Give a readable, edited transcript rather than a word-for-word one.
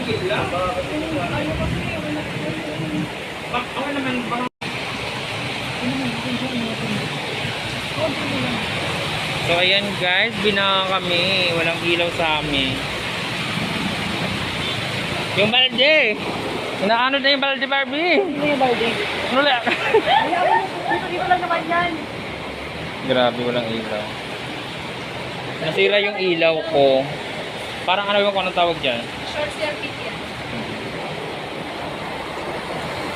So ayan guys, binaka kami. Walang ilaw sa amin. Yung balde. Naano na yung balde, Barbie? Ano yung balde? Ano lang? Dito lang naman yan. Grabe, walang ilaw. Nasira yung ilaw ko. Parang ano yung anong tawag dyan? Short circuit yan.